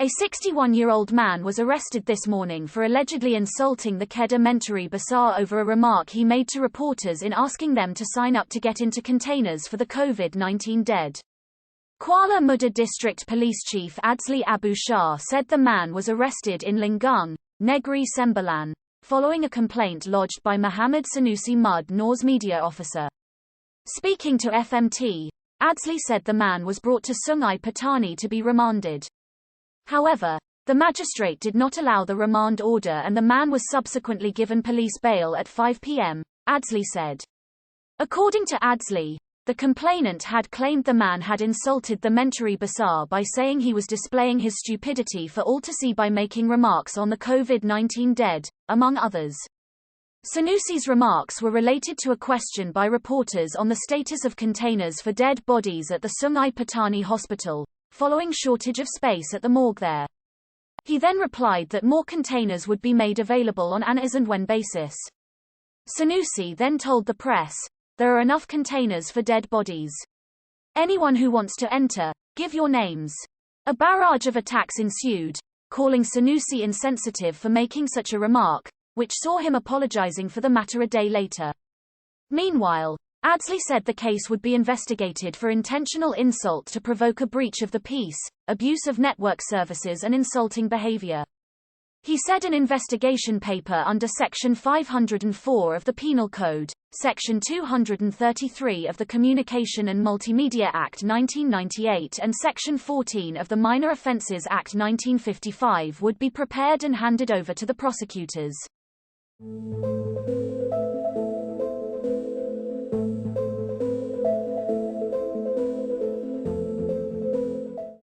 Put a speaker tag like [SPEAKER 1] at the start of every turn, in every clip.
[SPEAKER 1] A 61-year-old man was arrested this morning for allegedly insulting the Kedah menteri besar over a remark he made to reporters in asking them to sign up to get into containers for the COVID-19 dead. Kuala Muda District Police Chief Adzli Abu Shah said the man was arrested in Lenggong, Negeri Sembilan, following a complaint lodged by Muhammad Sanusi Md Nor's media officer. Speaking to FMT, Adzli said the man was brought to Sungai Petani to be remanded. However, the magistrate did not allow the remand order and the man was subsequently given police bail at 5 p.m., Adzli said. According to Adzli, the complainant had claimed the man had insulted the menteri besar by saying he was displaying his stupidity for all to see by making remarks on the COVID-19 dead, among others. Sanusi's remarks were related to a question by reporters on the status of containers for dead bodies at the Sungai Petani Hospital, following shortage of space at the morgue there. He then replied that more containers would be made available on an as-and-when basis. Sanusi then told the press, "There are enough containers for dead bodies. Anyone who wants to enter, give your names." A barrage of attacks ensued, calling Sanusi insensitive for making such a remark, which saw him apologizing for the matter a day later. Meanwhile, Adzli said the case would be investigated for intentional insult to provoke a breach of the peace, abuse of network services and insulting behavior. He said an investigation paper under Section 504 of the Penal Code, Section 233 of the Communication and Multimedia Act 1998 and Section 14 of the Minor Offences Act 1955 would be prepared and handed over to the prosecutors.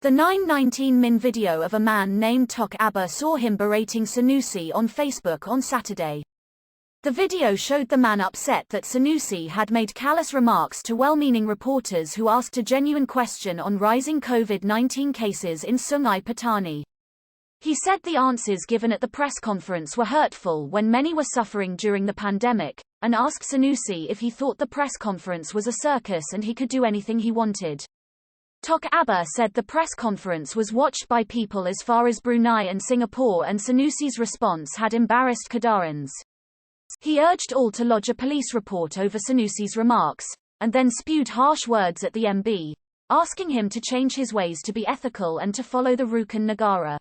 [SPEAKER 1] The 9:19 video of a man named Tok Abba saw him berating Sanusi on Facebook on Saturday. The video showed the man upset that Sanusi had made callous remarks to well-meaning reporters who asked a genuine question on rising COVID-19 cases in Sungai Petani. He said the answers given at the press conference were hurtful when many were suffering during the pandemic, and asked Sanusi if he thought the press conference was a circus and he could do anything he wanted. Tok Abba said the press conference was watched by people as far as Brunei and Singapore and Sanusi's response had embarrassed Kedahians. He urged all to lodge a police report over Sanusi's remarks, and then spewed harsh words at the MB, asking him to change his ways to be ethical and to follow the Rukun Negara.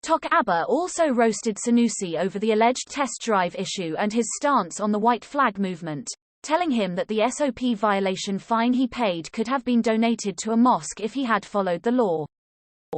[SPEAKER 1] Tok Abba also roasted Sanusi over the alleged test drive issue and his stance on the white flag movement, telling him that the SOP violation fine he paid could have been donated to a mosque if he had followed the law.